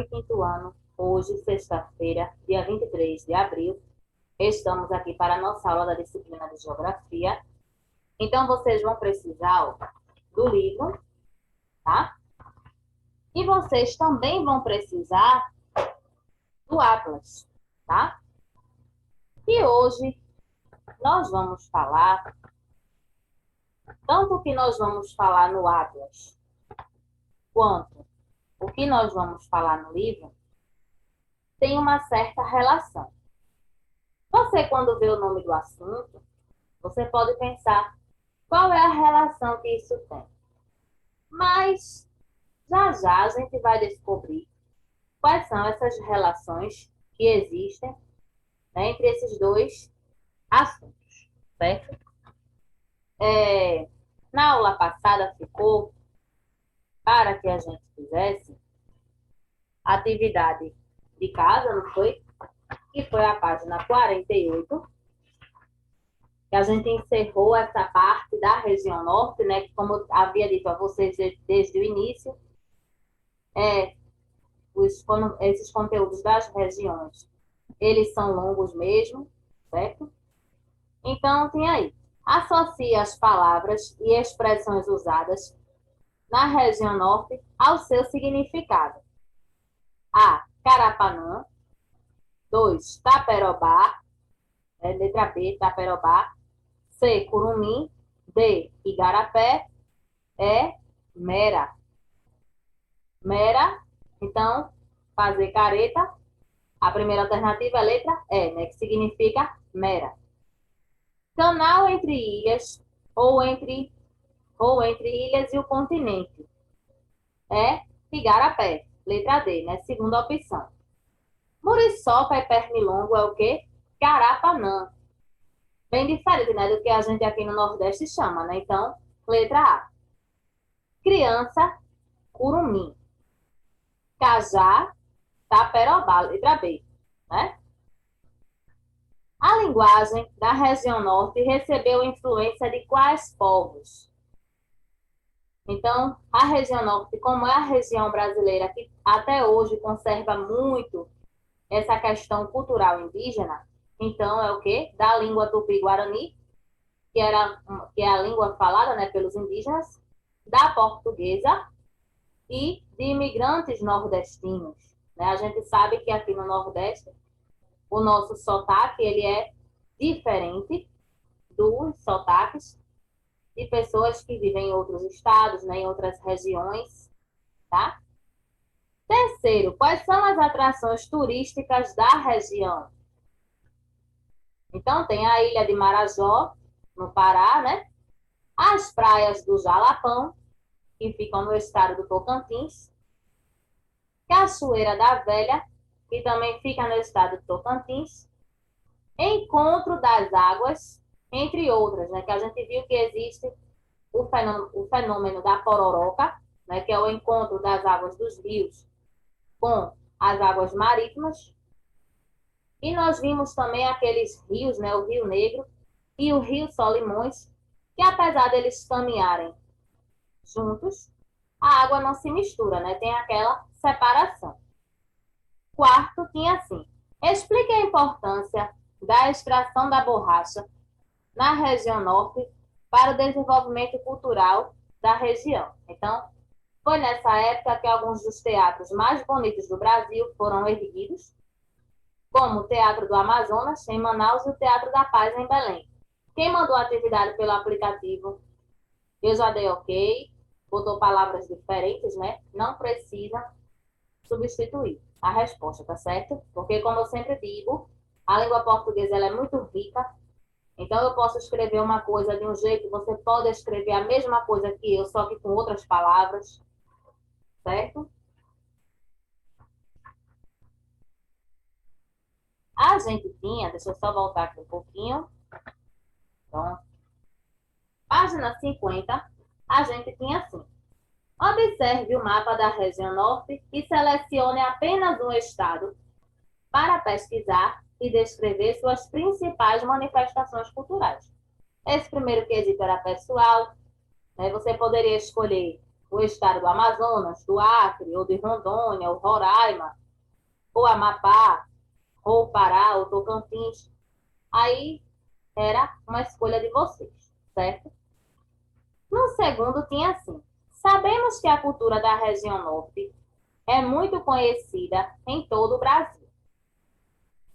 e quinto ano, hoje, sexta-feira, dia 23 de abril. Estamos aqui para a nossa aula da disciplina de Geografia. Então, vocês vão precisar do livro, tá? E vocês também vão precisar do Atlas, tá? E hoje nós vamos falar, tanto o que nós vamos falar no Atlas, quanto o que nós vamos falar no livro, tem uma certa relação. Você, quando vê o nome do assunto, você pode pensar qual é a relação que isso tem. Mas, já a gente vai descobrir quais são essas relações que existem, né, entre esses dois assuntos, certo? Na aula passada ficou para que a gente fizesse atividade de casa, não foi? Que foi a página 48, que a gente encerrou essa parte da região norte, né? Que, como eu havia dito a vocês desde o início, esses conteúdos das regiões, eles são longos mesmo, certo? Então, tem aí. Associe as palavras e expressões usadas na região norte ao seu significado. A. Carapanã. 2. Taperobá. Letra B, Taperobá. C. Curumim. D. Igarapé. E. Mera. Mera, então, fazer careta. A primeira alternativa é a letra E, né, que significa mera. Canal entre ilhas ou entre ilhas e o continente. É Igarapé, letra D, né, segunda opção. Muriçoca e pernilongo é o quê? Carapanã. Bem diferente, né, do que a gente aqui no Nordeste chama, né? Então, letra A. Criança, curumim. Cajá, taperobá, letra B, né? A linguagem da região norte recebeu influência de quais povos? Então, a região norte, como é a região brasileira que até hoje conserva muito essa questão cultural indígena, então é o quê? Da língua tupi-guarani, que é a língua falada, né, pelos indígenas, da portuguesa e de imigrantes nordestinos, né? A gente sabe que aqui no Nordeste o nosso sotaque ele é diferente dos sotaques de pessoas que vivem em outros estados, né, em outras regiões, tá? Terceiro, quais são as atrações turísticas da região? Então, tem a ilha de Marajó, no Pará, né? As praias do Jalapão, que ficam no estado do Tocantins. Cachoeira da Velha, que também fica no estado do Tocantins. Encontro das Águas, entre outras, né? Que a gente viu que existe o fenômeno da pororoca, né? Que é o encontro das águas dos rios com as águas marítimas. E nós vimos também aqueles rios, né? O Rio Negro e o Rio Solimões, que apesar deles caminharem juntos, a água não se mistura, né? Tem aquela separação. Quarto, tinha assim. Explique a importância da extração da borracha na região norte para o desenvolvimento cultural da região. Então, foi nessa época que alguns dos teatros mais bonitos do Brasil foram erguidos, como o Teatro do Amazonas, em Manaus, e o Teatro da Paz, em Belém. Quem mandou a atividade pelo aplicativo, eu já dei ok, botou palavras diferentes, né? Não precisa substituir a resposta, tá certo? Porque, como eu sempre digo, a língua portuguesa ela é muito rica, então eu posso escrever uma coisa de um jeito, você pode escrever a mesma coisa que eu, só que com outras palavras, certo? A gente tinha, deixa eu só voltar aqui um pouquinho. Então, página 50, a gente tinha assim. Observe o mapa da região norte e selecione apenas um estado para pesquisar e descrever suas principais manifestações culturais. Esse primeiro quesito era pessoal, né? Você poderia escolher o estado do Amazonas, do Acre, ou de Rondônia, ou Roraima, ou Amapá, ou Pará, ou Tocantins, aí era uma escolha de vocês, certo? No segundo tinha assim: sabemos que a cultura da região norte é muito conhecida em todo o Brasil.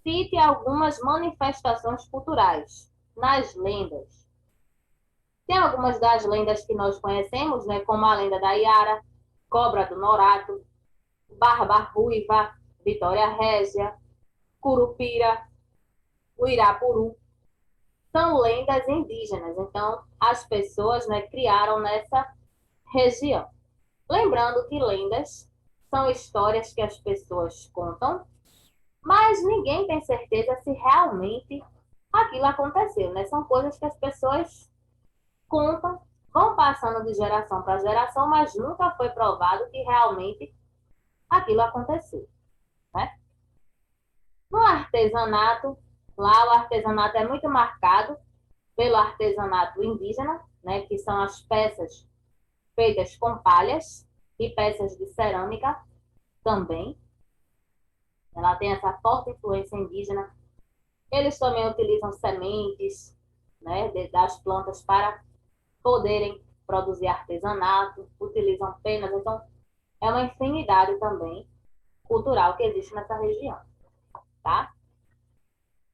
Cite algumas manifestações culturais nas lendas. Tem algumas das lendas que nós conhecemos, né, como a lenda da Iara, Cobra do Norato, Barba Ruiva, Vitória Régia, Curupira, Uirapuru. São lendas indígenas, então as pessoas, né, criaram nessa região. Lembrando que lendas são histórias que as pessoas contam, mas ninguém tem certeza se realmente aquilo aconteceu, né? São coisas que as pessoas contam, vão passando de geração para geração, mas nunca foi provado que realmente aquilo aconteceu, né? No artesanato, lá o artesanato é muito marcado pelo artesanato indígena, né, que são as peças feitas com palhas e peças de cerâmica também. Ela tem essa forte influência indígena. Eles também utilizam sementes, né, das plantas para poderem produzir artesanato, utilizam penas, então é uma infinidade também cultural que existe nessa região, tá?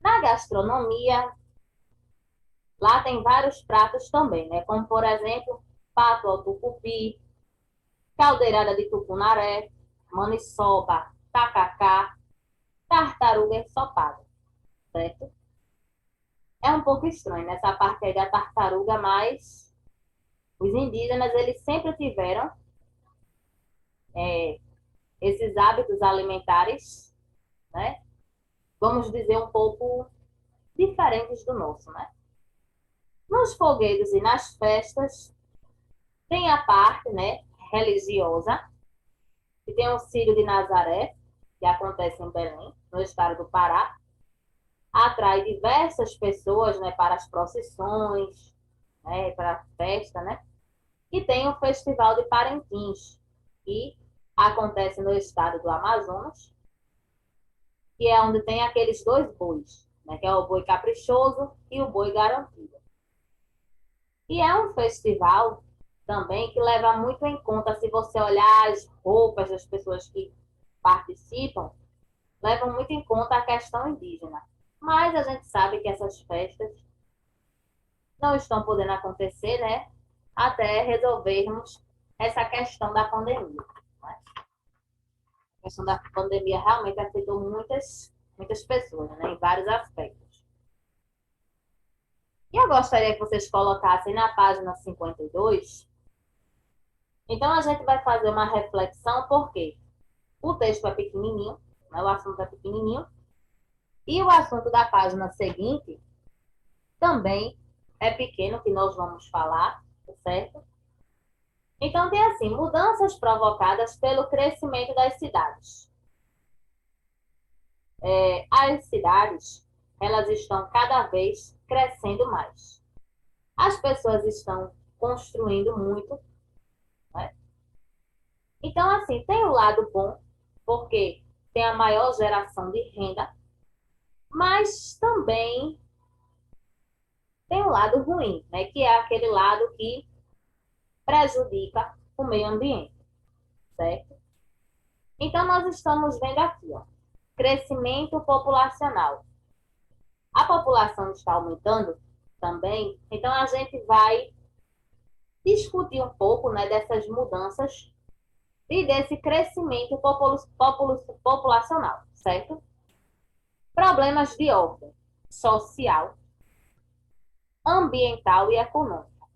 Na gastronomia, lá tem vários pratos também, né? Como, por exemplo, pato ao tucupi, caldeirada de tucunaré, maniçoba, tacacá, tartaruga ensopada, certo? É um pouco estranho nessa parte aí da tartaruga, mas os indígenas, eles sempre tiveram é, esses hábitos alimentares, né? Vamos dizer, um pouco diferentes do nosso, né? Nos fogueiros e nas festas, tem a parte, né, religiosa, que tem o Círio de Nazaré, que acontece em Belém, no estado do Pará, atrai diversas pessoas, né, para as procissões, né, para a festa, né? E tem o Festival de Parintins, que acontece no estado do Amazonas, que é onde tem aqueles dois bois, né, que é o boi caprichoso e o boi garantido. E é um festival também que leva muito em conta, se você olhar as roupas das pessoas que participam, levam muito em conta a questão indígena. Mas a gente sabe que essas festas não estão podendo acontecer, né? Até resolvermos essa questão da pandemia. Né? A questão da pandemia realmente afetou muitas pessoas, né? Em vários aspectos. E eu gostaria que vocês colocassem na página 52. Então, a gente vai fazer uma reflexão, porque o texto é pequenininho, né? O assunto é pequenininho, e o assunto da página seguinte também é pequeno, que nós vamos falar, certo? Então, tem assim, mudanças provocadas pelo crescimento das cidades. As cidades, elas estão cada vez crescendo mais. As pessoas estão construindo muito, né? Então, assim, tem o lado bom, porque tem a maior geração de renda, mas também tem o lado ruim, né? Que é aquele lado que prejudica o meio ambiente, certo? Então, nós estamos vendo aqui, ó, crescimento populacional. A população está aumentando também, então a gente vai discutir um pouco, né, dessas mudanças e desse crescimento populacional, certo? Problemas de ordem social, ambiental e econômica.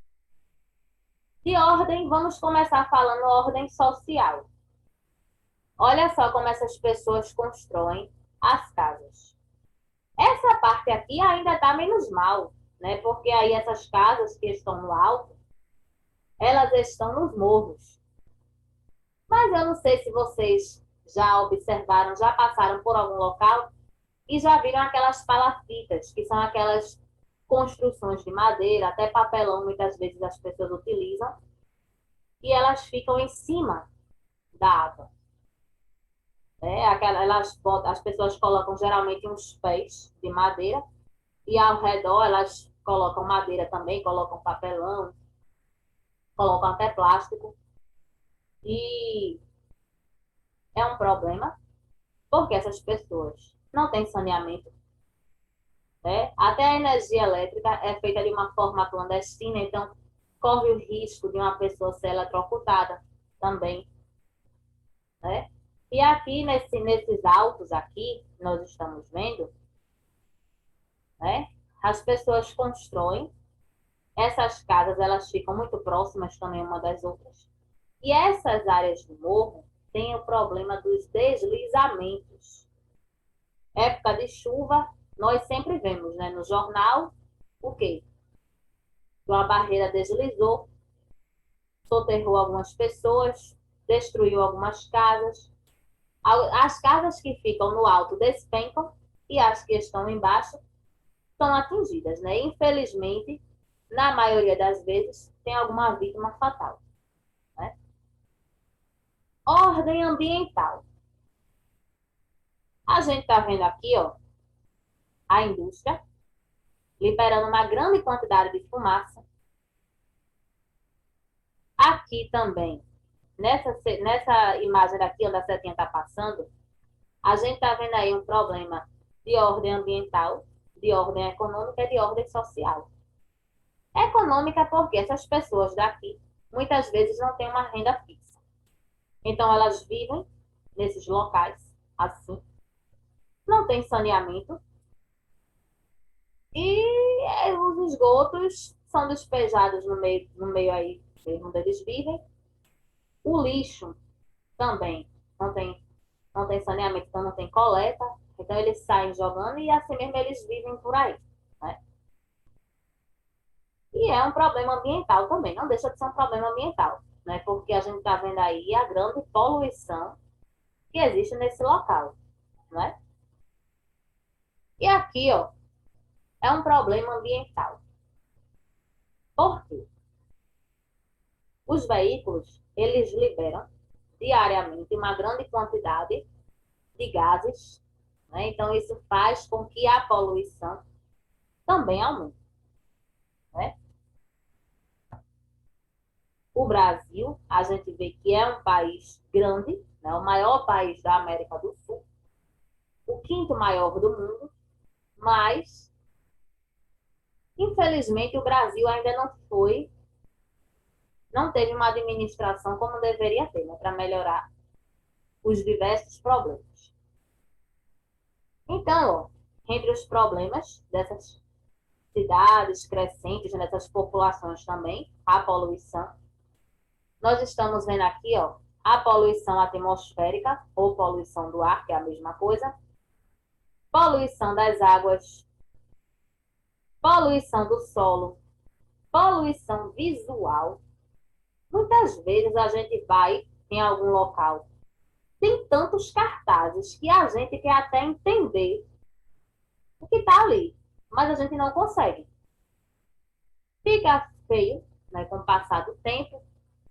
De ordem, vamos começar falando ordem social. Olha só como essas pessoas constroem as casas. Essa parte aqui ainda está menos mal, né? Porque aí essas casas que estão no alto, elas estão nos morros. Mas eu não sei se vocês já observaram, já passaram por algum local e já viram aquelas palafitas, que são aquelas construções de madeira, até papelão muitas vezes as pessoas utilizam, e elas ficam em cima da água. As pessoas colocam geralmente uns pés de madeira e ao redor elas colocam madeira também, colocam papelão, colocam até plástico. E é um problema porque essas pessoas não têm saneamento, né? Até a energia elétrica é feita de uma forma clandestina, então corre o risco de uma pessoa ser eletrocutada também, né? E aqui nesses autos aqui, nós estamos vendo, né? As pessoas constroem essas casas, elas ficam muito próximas também uma das outras. E essas áreas do morro têm o problema dos deslizamentos. Época de chuva, nós sempre vemos, né, no jornal, o quê? Uma barreira deslizou, soterrou algumas pessoas, destruiu algumas casas. As casas que ficam no alto despencam e as que estão embaixo são atingidas, né? Infelizmente, na maioria das vezes, tem alguma vítima fatal, né? Ordem ambiental. A gente está vendo aqui, ó, a indústria liberando uma grande quantidade de fumaça. Aqui também, nessa imagem daqui, onde a setinha está passando, a gente está vendo aí um problema de ordem ambiental, de ordem econômica e de ordem social. Econômica porque essas pessoas daqui muitas vezes não têm uma renda fixa. Então elas vivem nesses locais assim, não tem saneamento e os esgotos são despejados no meio aí onde eles vivem. O lixo também não tem, não tem saneamento, então não tem coleta. Então eles saem jogando e assim mesmo eles vivem por aí, né? E é um problema ambiental também, não deixa de ser um problema ambiental, né? Porque a gente está vendo aí a grande poluição que existe nesse local, né? E aqui, ó, é um problema ambiental. Por quê? Os veículos, eles liberam diariamente uma grande quantidade de gases, né? Então isso faz com que a poluição também aumente, né? O Brasil, a gente vê que é um país grande, né? O maior país da América do Sul, o quinto maior do mundo, mas, infelizmente, o Brasil ainda não teve uma administração como deveria ter, né? Para melhorar os diversos problemas. Então, ó, entre os problemas dessas cidades crescentes, nessas populações também, a poluição. Nós estamos vendo aqui, ó, a poluição atmosférica ou poluição do ar, que é a mesma coisa, poluição das águas, poluição do solo, poluição visual. Muitas vezes a gente vai em algum local, tem tantos cartazes que a gente quer até entender o que está ali, mas a gente não consegue. Fica feio, né, com o passar do tempo,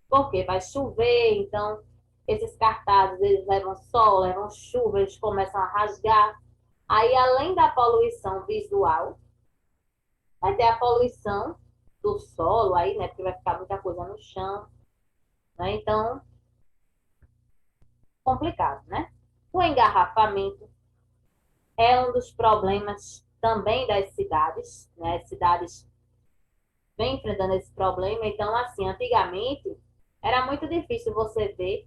porque vai chover, então esses cartazes eles levam sol, levam chuva, eles começam a rasgar. Aí, além da poluição visual, vai ter a poluição do solo aí, né? Porque vai ficar muita coisa no chão, né? Então, complicado, né? O engarrafamento é um dos problemas também das cidades, né? As cidades vêm enfrentando esse problema. Então, assim, antigamente era muito difícil você ver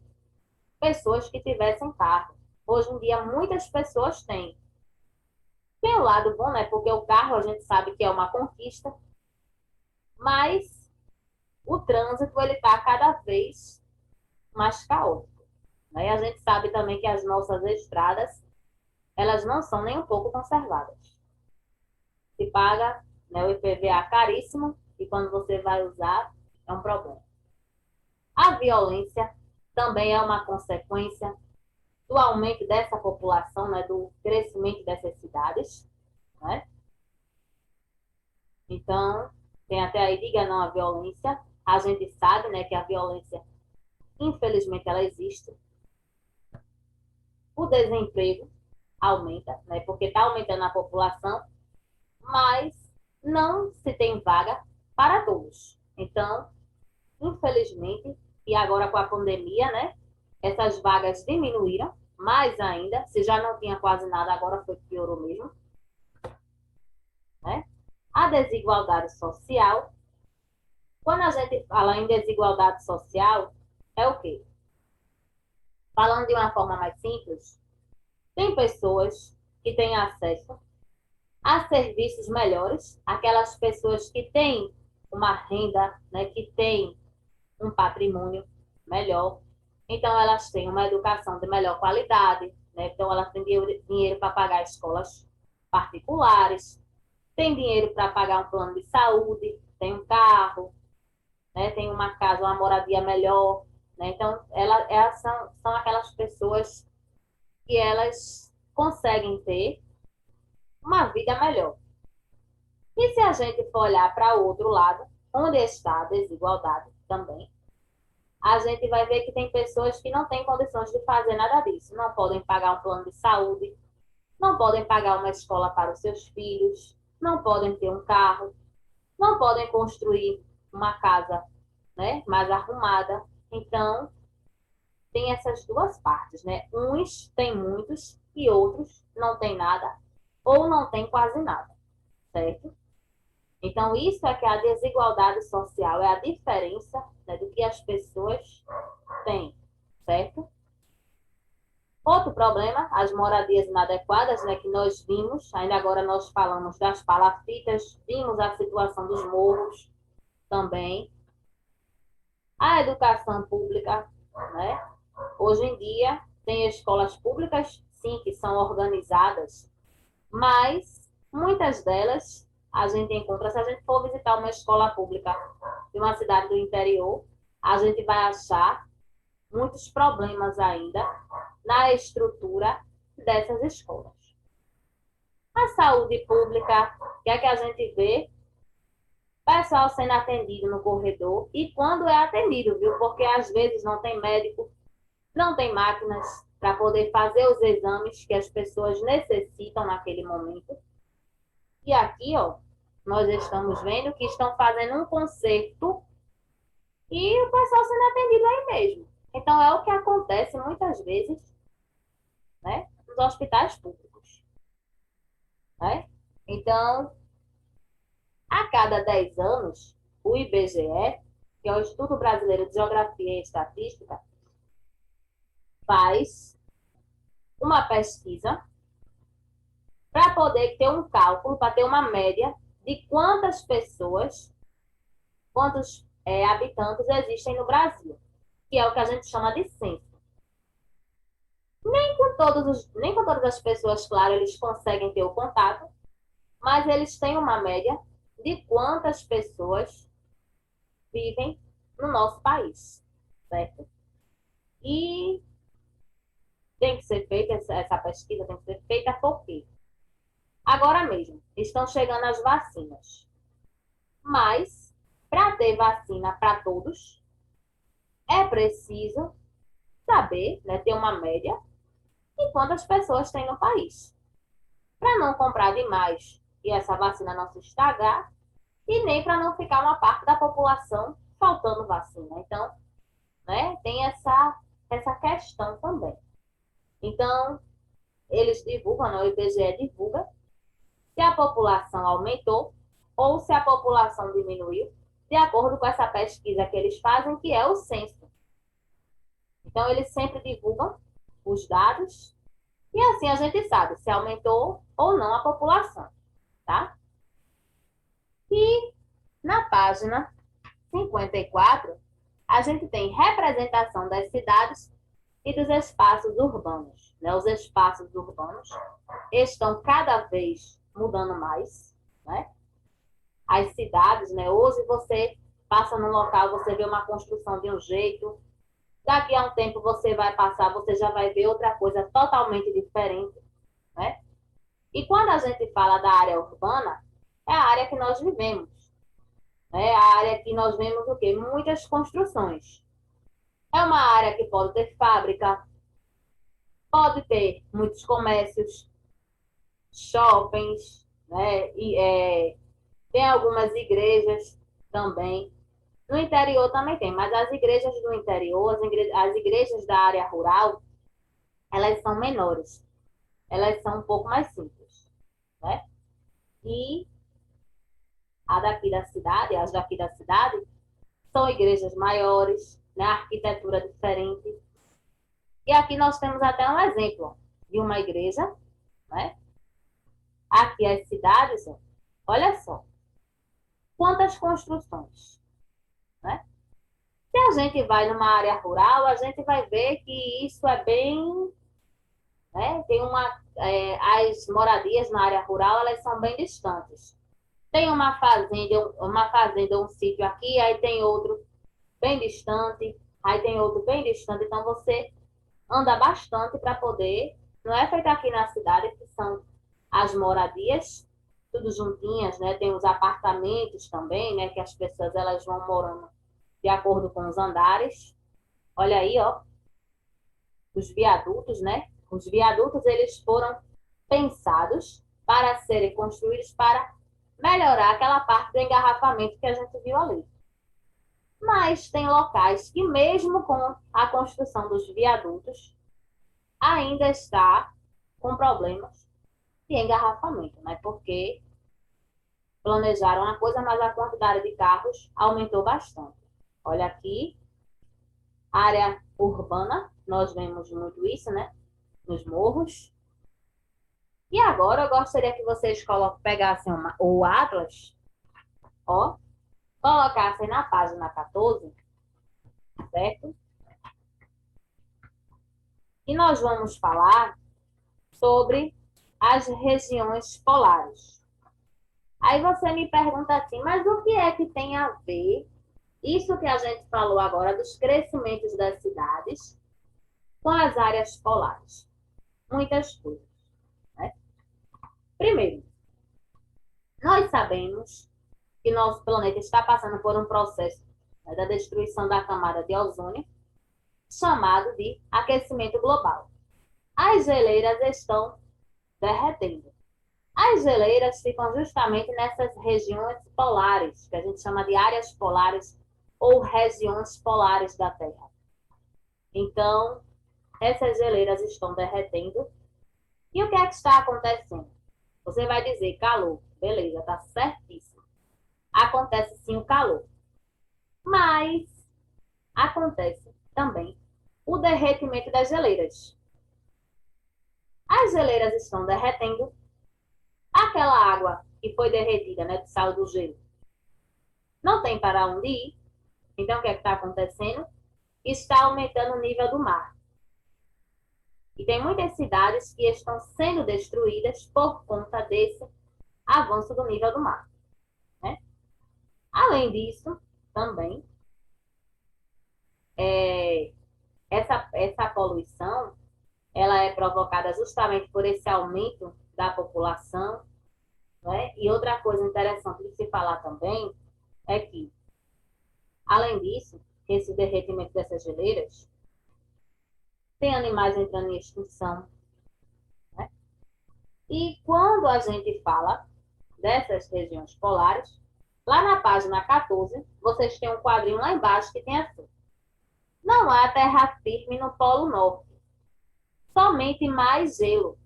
pessoas que tivessem carro. Hoje em dia, muitas pessoas têm. Tem o lado bom, né? Porque o carro a gente sabe que é uma conquista, mas o trânsito ele está cada vez mais caótico, né? E a gente sabe também que as nossas estradas elas não são nem um pouco conservadas. Se paga, né, o IPVA caríssimo e quando você vai usar é um problema. A violência também é uma consequência do aumento dessa população, né, do crescimento dessas cidades, né? Então, tem até aí, diga não à violência. a gente sabe, né, que a violência, infelizmente, ela existe. O desemprego aumenta, né, porque está aumentando a população, mas não se tem vaga para todos. Então, infelizmente, e agora com a pandemia, né, essas vagas diminuíram mais ainda. Se já não tinha quase nada, agora foi que piorou mesmo, né? A desigualdade social. Quando a gente fala em desigualdade social, é o quê? Falando de uma forma mais simples, tem pessoas que têm acesso a serviços melhores, aquelas pessoas que têm uma renda, né, que têm um patrimônio melhor, então elas têm uma educação de melhor qualidade, né? Então elas têm dinheiro para pagar escolas particulares, tem dinheiro para pagar um plano de saúde, tem um carro, né? Tem uma casa, uma moradia melhor, né? Então elas são aquelas pessoas que elas conseguem ter uma vida melhor. E se a gente for olhar para o outro lado, onde está a desigualdade também, a gente vai ver que tem pessoas que não têm condições de fazer nada disso. Não podem pagar um plano de saúde, não podem pagar uma escola para os seus filhos, não podem ter um carro, não podem construir uma casa, né, mais arrumada. Então, tem essas duas partes, né? Uns têm muitos e outros não têm nada ou não têm quase nada, certo? Então, isso é que a desigualdade social é a diferença, né, do que as pessoas têm, certo? Outro problema, as moradias inadequadas, né, que nós vimos, ainda agora nós falamos das palafitas, vimos a situação dos morros também. A educação pública, né? Hoje em dia, tem escolas públicas, sim, que são organizadas, mas muitas delas a gente encontra, se a gente for visitar uma escola pública de uma cidade do interior, a gente vai achar muitos problemas ainda na estrutura dessas escolas. A saúde pública, que é que a gente vê pessoal sendo atendido no corredor e quando é atendido, viu? Porque às vezes não tem médico, não tem máquinas para poder fazer os exames que as pessoas necessitam naquele momento. E aqui, ó, nós estamos vendo que estão fazendo um conserto e o pessoal sendo atendido aí mesmo. Então, é o que acontece muitas vezes, né, nos hospitais públicos, né? Então, a cada 10 anos, o IBGE, que é o Instituto Brasileiro de Geografia e Estatística, faz uma pesquisa para poder ter um cálculo, para ter uma média de quantas pessoas, quantos habitantes existem no Brasil, que é o que a gente chama de censo. Nem com todas as pessoas, claro, eles conseguem ter o contato, mas eles têm uma média de quantas pessoas vivem no nosso país, certo? E tem que ser feita essa pesquisa, tem que ser feita por quê? Agora mesmo, estão chegando as vacinas. Mas, para ter vacina para todos, é preciso saber, né, ter uma média de quantas pessoas tem no país. Para não comprar demais e essa vacina não se estragar, e nem para não ficar uma parte da população faltando vacina. Então, né, tem essa questão também. Então, eles divulgam, né, o IBGE divulga se a população aumentou ou se a população diminuiu, de acordo com essa pesquisa que eles fazem, que é o censo. Então, eles sempre divulgam os dados e assim a gente sabe se aumentou ou não a população, tá? E na página 54, a gente tem representação das cidades e dos espaços urbanos, né? Os espaços urbanos estão cada vez mudando mais, né? As cidades, né? Hoje você passa num local, você vê uma construção de um jeito, daqui a um tempo você vai passar, você já vai ver outra coisa totalmente diferente, né? E quando a gente fala da área urbana, é a área que nós vivemos. né? A área que nós vemos o quê? Muitas construções. É uma área que pode ter fábrica, pode ter muitos comércios, shoppings, né? Tem algumas igrejas também. No interior também tem, mas as igrejas do interior, as igrejas da área rural, elas são menores. Elas são um pouco mais simples, né? E as daqui da cidade, são igrejas maiores, né? Arquitetura diferente. E aqui nós temos até um exemplo de uma igreja, né? Aqui as cidades, olha só, quantas construções, né? Se a gente vai numa área rural, a gente vai ver que isso é bem, né? As moradias na área rural, elas são bem distantes. Tem uma fazenda, um sítio aqui, aí tem outro bem distante, aí tem outro bem distante. Então você anda bastante para poder, não é feito aqui na cidade, que são as moradias, tudo juntinhas, né? Tem os apartamentos também, né? Que as pessoas elas vão morando de acordo com os andares. Olha aí, ó, os viadutos, né? Os viadutos eles foram pensados para serem construídos para melhorar aquela parte do engarrafamento que a gente viu ali. Mas tem locais que, mesmo com a construção dos viadutos, ainda está com problemas de engarrafamento, né? Porque planejaram uma coisa, mas a quantidade de carros aumentou bastante. Olha aqui, área urbana, nós vemos muito isso, né? Nos morros. E agora eu gostaria que vocês pegassem o Atlas, ó, colocassem na página 14, certo? E nós vamos falar sobre as regiões polares. Aí você me pergunta assim, mas o que é que tem a ver isso que a gente falou agora dos crescimentos das cidades com as áreas polares? Muitas coisas, né? Primeiro, nós sabemos que nosso planeta está passando por um processo, né, da destruição da camada de ozônio, chamado de aquecimento global. As geleiras estão derretendo. As geleiras ficam justamente nessas regiões polares, que a gente chama de áreas polares ou regiões polares da Terra. Então, essas geleiras estão derretendo. E o que é que está acontecendo? Você vai dizer calor. Beleza, está certíssimo. Acontece sim o calor. Mas acontece também o derretimento das geleiras. As geleiras estão derretendo. Aquela água que foi derretida, né, de sal do gelo, não tem para onde ir. Então, o que é que está acontecendo? Está aumentando o nível do mar. E tem muitas cidades que estão sendo destruídas por conta desse avanço do nível do mar, né? Além disso, também, é, essa poluição, ela é provocada justamente por esse aumento da população, né? E outra coisa interessante de se falar também é que, além disso, esse derretimento dessas geleiras, tem animais entrando em extinção, né? E quando a gente fala dessas regiões polares, lá na página 14, vocês têm um quadrinho lá embaixo que tem assim: não há terra firme no Polo Norte, somente mais gelo.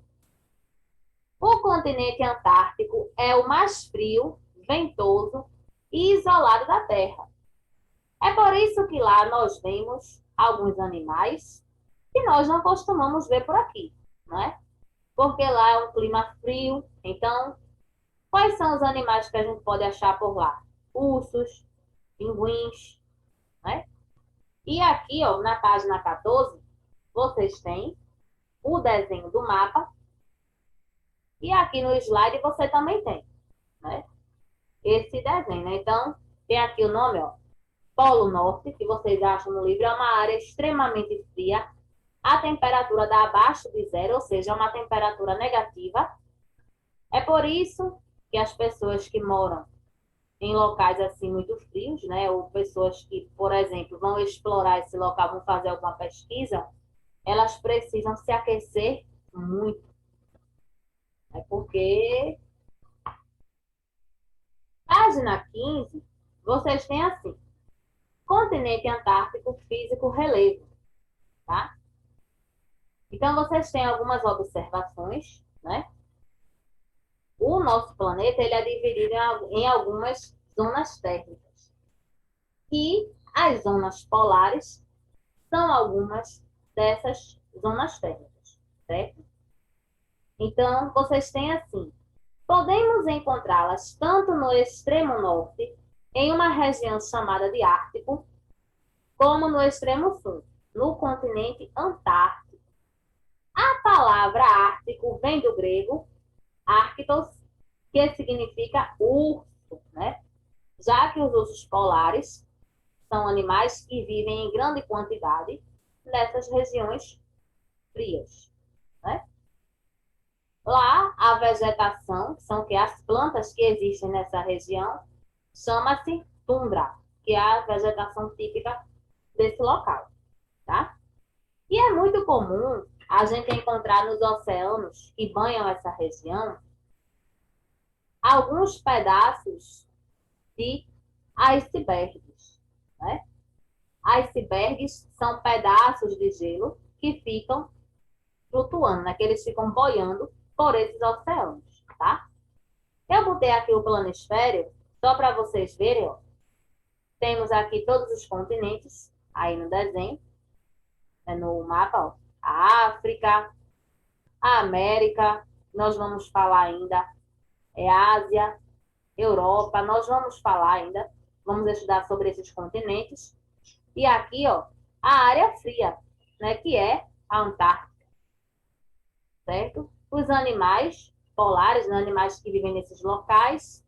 O continente antártico é o mais frio, ventoso e isolado da Terra. É por isso que lá nós vemos alguns animais que nós não costumamos ver por aqui, não é? Porque lá é um clima frio. Então, quais são os animais que a gente pode achar por lá? Ursos, pinguins, né? E aqui, ó, na página 14, vocês têm o desenho do mapa. E aqui no slide você também tem, né? Esse desenho, né? Então, tem aqui o nome, ó, Polo Norte, que vocês acham no livro, é uma área extremamente fria. A temperatura dá abaixo de zero, ou seja, é uma temperatura negativa. É por isso que as pessoas que moram em locais assim muito frios, né? Ou pessoas que, por exemplo, vão explorar esse local, vão fazer alguma pesquisa, elas precisam se aquecer muito, né? Porque página 15, vocês têm assim, continente antártico físico relevo, tá? Então vocês têm algumas observações, né? O nosso planeta ele é dividido em algumas zonas térmicas. E as zonas polares são algumas dessas zonas térmicas, certo? Então, vocês têm assim, podemos encontrá-las tanto no extremo norte, em uma região chamada de Ártico, como no extremo sul, no continente Antártico. A palavra Ártico vem do grego Arctos, que significa urso, né? Já que os ursos polares são animais que vivem em grande quantidade nessas regiões frias, né? Lá, a vegetação, que são que as plantas que existem nessa região, chama-se tundra, que é a vegetação típica desse local, tá? E é muito comum a gente encontrar nos oceanos que banham essa região alguns pedaços de icebergs, né? Icebergs são pedaços de gelo que ficam flutuando, né? Que eles ficam boiando por esses oceanos, tá? Eu botei aqui o planisfério só para vocês verem, ó. Temos aqui todos os continentes, aí no desenho, né, no mapa, ó. A África, a América, nós vamos falar ainda, a Ásia, Europa, nós vamos falar ainda, vamos estudar sobre esses continentes. E aqui, ó, a área fria, né, que é a Antártica, certo? Os animais polares, né, animais que vivem nesses locais,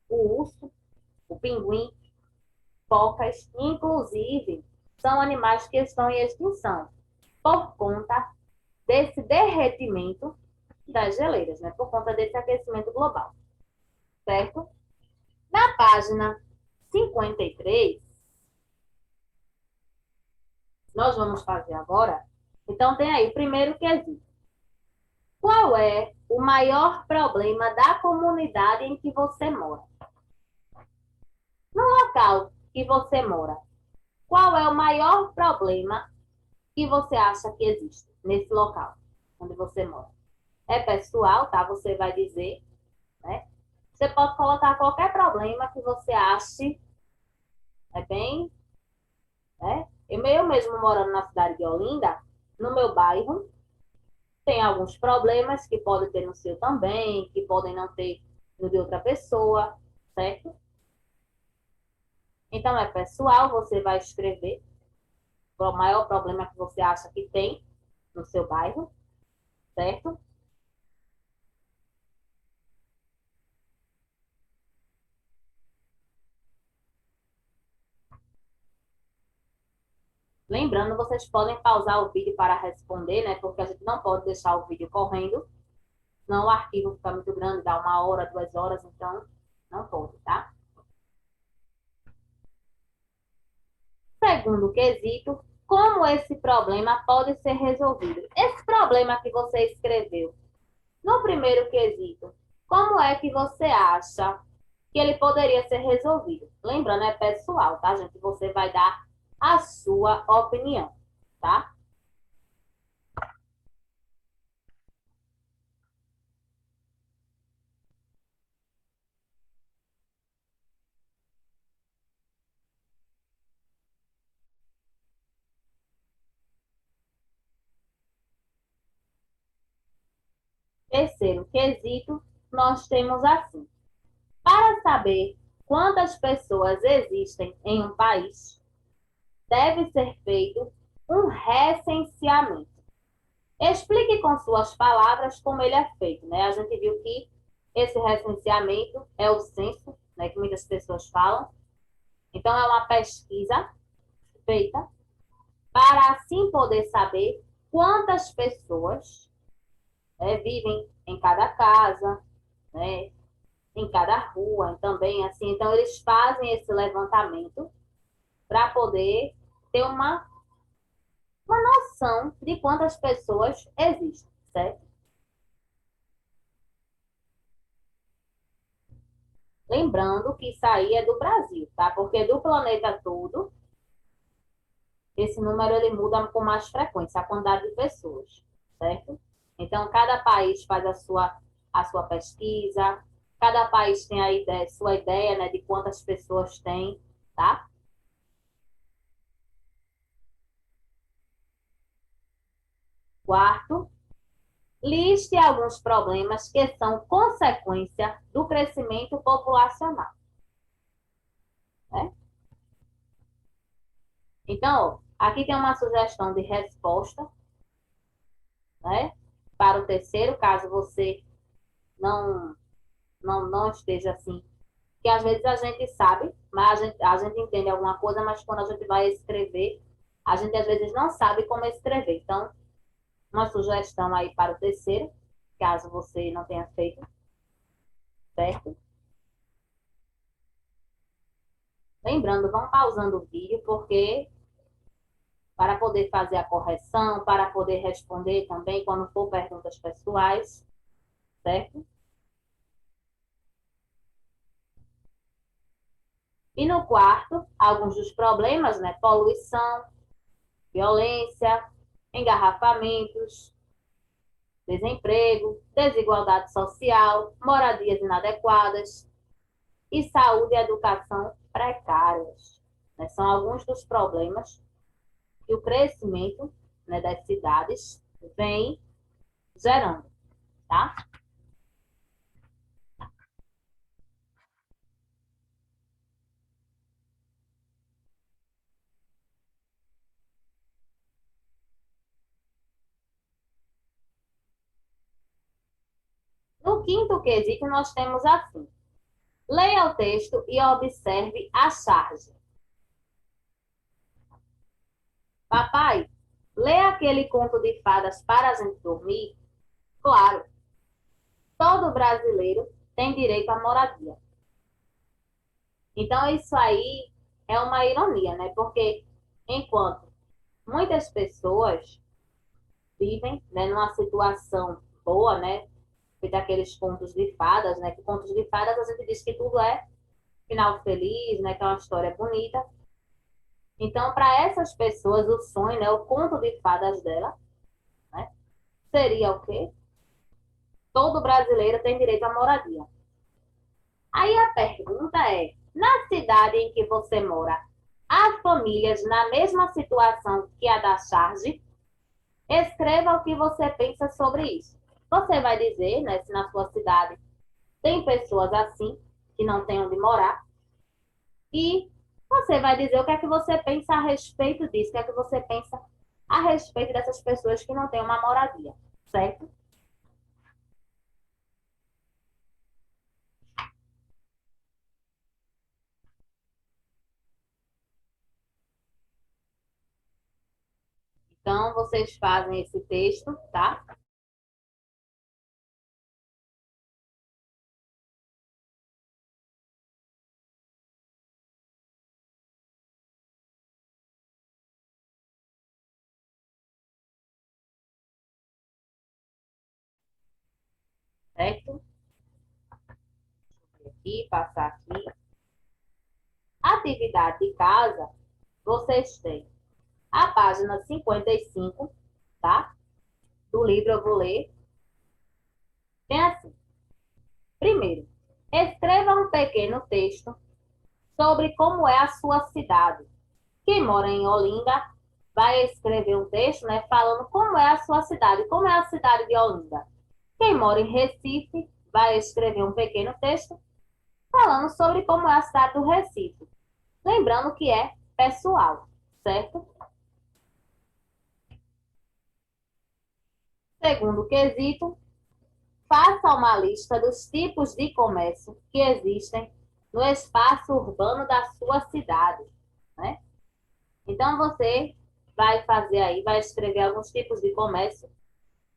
o urso, o pinguim, focas, inclusive, são animais que estão em extinção por conta desse derretimento das geleiras, né? Por conta desse aquecimento global, certo? Na página 53, nós vamos fazer agora. Então, tem aí o primeiro quesito. Qual é o maior problema da comunidade em que você mora? No local que você mora, qual é o maior problema que você acha que existe nesse local onde você mora? É pessoal, tá? Você vai dizer, né? Você pode colocar qualquer problema que você ache, é bem, né? Eu mesmo morando na cidade de Olinda, no meu bairro, tem alguns problemas que podem ter no seu também, que podem não ter no de outra pessoa, certo? Então é pessoal, você vai escrever o maior problema que você acha que tem no seu bairro, certo? Lembrando, vocês podem pausar o vídeo para responder, né? Porque a gente não pode deixar o vídeo correndo, senão o arquivo fica muito grande, dá 1 hora, 2 horas, então não pode, tá? Segundo quesito, como esse problema pode ser resolvido? Esse problema que você escreveu no primeiro quesito, como é que você acha que ele poderia ser resolvido? Lembrando, é pessoal, tá, gente? Você vai dar a sua opinião, tá? Terceiro quesito, nós temos assim. Para saber quantas pessoas existem em um país, deve ser feito um recenseamento. Explique com suas palavras como ele é feito, né? A gente viu que esse recenseamento é o censo, né, que muitas pessoas falam. Então, é uma pesquisa feita para assim poder saber quantas pessoas, né, vivem em cada casa, né, em cada rua, também assim. Então, eles fazem esse levantamento para poder ter uma noção de quantas pessoas existem, certo? Lembrando que isso aí é do Brasil, tá? Porque do planeta todo, esse número ele muda com mais frequência, a quantidade de pessoas, certo? Então, cada país faz a sua pesquisa, cada país tem a ideia, sua ideia, né, de quantas pessoas tem, tá? Quarto, liste alguns problemas que são consequência do crescimento populacional, né? Então, ó, aqui tem uma sugestão de resposta, né? Para o terceiro, caso você não, não esteja assim. Que às vezes a gente sabe, mas a gente entende alguma coisa, mas quando a gente vai escrever, a gente às vezes não sabe como escrever. Então, uma sugestão aí para o terceiro, caso você não tenha feito, certo? Lembrando, vão pausando o vídeo, porque para poder fazer a correção, para poder responder também quando for perguntas pessoais, certo? E no quarto, alguns dos problemas, né? Poluição, violência, engarrafamentos, desemprego, desigualdade social, moradias inadequadas e saúde e educação precárias, né? São alguns dos problemas que o crescimento, né, das cidades vem gerando, tá? No quinto quesito, nós temos assim: leia o texto e observe a charge. Papai, lê aquele conto de fadas para a gente dormir? Claro, todo brasileiro tem direito à moradia. Então, isso aí é uma ironia, né? Porque enquanto muitas pessoas vivem, né, numa situação boa, né? Feito aqueles contos de fadas, né? Que contos de fadas a gente diz que tudo é final feliz, né? Que é uma história bonita. Então, para essas pessoas, o sonho, né? O conto de fadas dela, né? Seria o quê? Todo brasileiro tem direito à moradia. Aí a pergunta é: na cidade em que você mora, há famílias na mesma situação que a da Charge? Escreva o que você pensa sobre isso. Você vai dizer, né, se na sua cidade tem pessoas assim, que não têm onde morar, e você vai dizer o que é que você pensa a respeito disso, o que é que você pensa a respeito dessas pessoas que não têm uma moradia, certo? Então, vocês fazem esse texto, tá? Certo? Aqui, passar aqui. Atividade de casa, vocês têm a página 55, tá? Do livro eu vou ler. Tem assim: primeiro, escreva um pequeno texto sobre como é a sua cidade. Quem mora em Olinda vai escrever um texto, né, falando como é a sua cidade, como é a cidade de Olinda. Quem mora em Recife vai escrever um pequeno texto falando sobre como é a cidade do Recife. Lembrando que é pessoal, certo? Segundo quesito, faça uma lista dos tipos de comércio que existem no espaço urbano da sua cidade, né? Então você vai fazer aí, vai escrever alguns tipos de comércio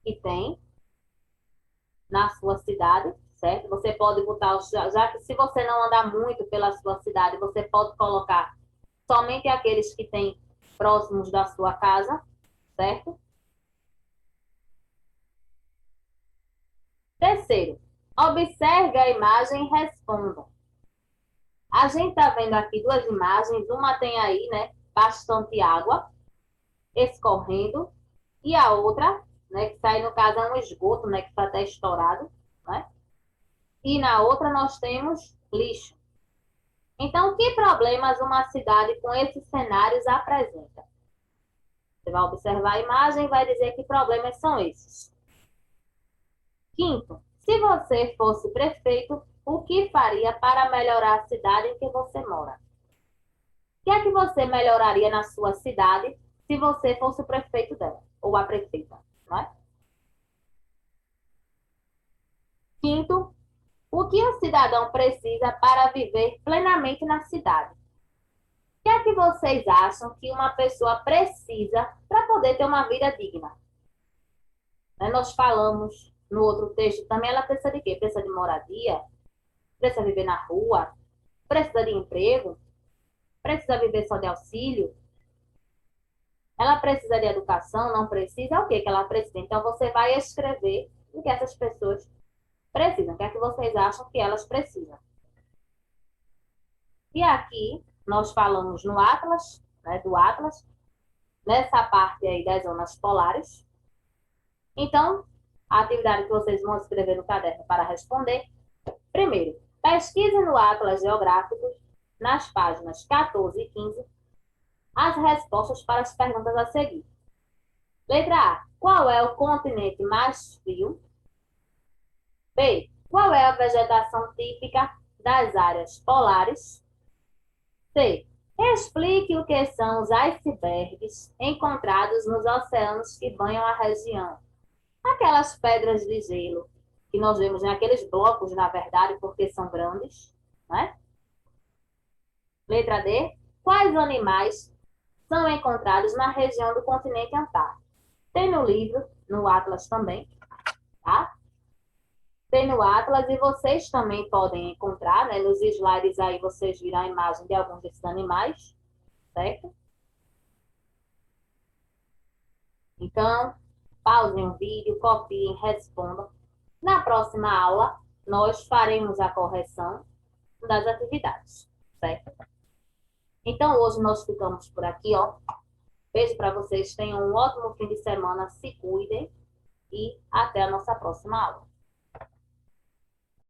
que tem na sua cidade, certo? Você pode botar, já que se você não andar muito pela sua cidade, você pode colocar somente aqueles que têm próximos da sua casa, certo? Terceiro, observe a imagem e responda. A gente está vendo aqui duas imagens, uma tem aí, né, bastante água escorrendo, e a outra, né, que sai no caso é um esgoto, né, que está até estourado, né? E na outra nós temos lixo. Então, que problemas uma cidade com esses cenários apresenta? Você vai observar a imagem e vai dizer que problemas são esses. Quinto, se você fosse prefeito, o que faria para melhorar a cidade em que você mora? O que é que você melhoraria na sua cidade se você fosse o prefeito dela, ou a prefeita, não é? Quinto, o que o cidadão precisa para viver plenamente na cidade? O que é que vocês acham que uma pessoa precisa para poder ter uma vida digna? Né? Nós falamos no outro texto também, ela precisa de quê? Precisa de moradia, precisa viver na rua, precisa de emprego, precisa viver só de auxílio, ela precisa de educação, não precisa, é o que que ela precisa? Então você vai escrever o que essas pessoas precisam, o que é que vocês acham que elas precisam. E aqui nós falamos no Atlas, né, do Atlas, nessa parte aí das zonas polares. Então, a atividade que vocês vão escrever no caderno para responder. Primeiro, pesquise no Atlas Geográfico, nas páginas 14 e 15, as respostas para as perguntas a seguir. Letra A. Qual é o continente mais frio? B. Qual é a vegetação típica das áreas polares? C. Explique o que são os icebergs encontrados nos oceanos que banham a região. Aquelas pedras de gelo que nós vemos naqueles blocos, na verdade, porque são grandes, né? Letra D. Quais animais são encontrados na região do continente antártico? Tem no livro, no Atlas também, tá? Tem no Atlas e vocês também podem encontrar, né? Nos slides aí vocês viram a imagem de alguns desses animais, certo? Então, pausem o vídeo, copiem, respondam. Na próxima aula, nós faremos a correção das atividades, certo? Então, hoje nós ficamos por aqui, ó. Beijo para vocês, tenham um ótimo fim de semana, se cuidem e até a nossa próxima aula.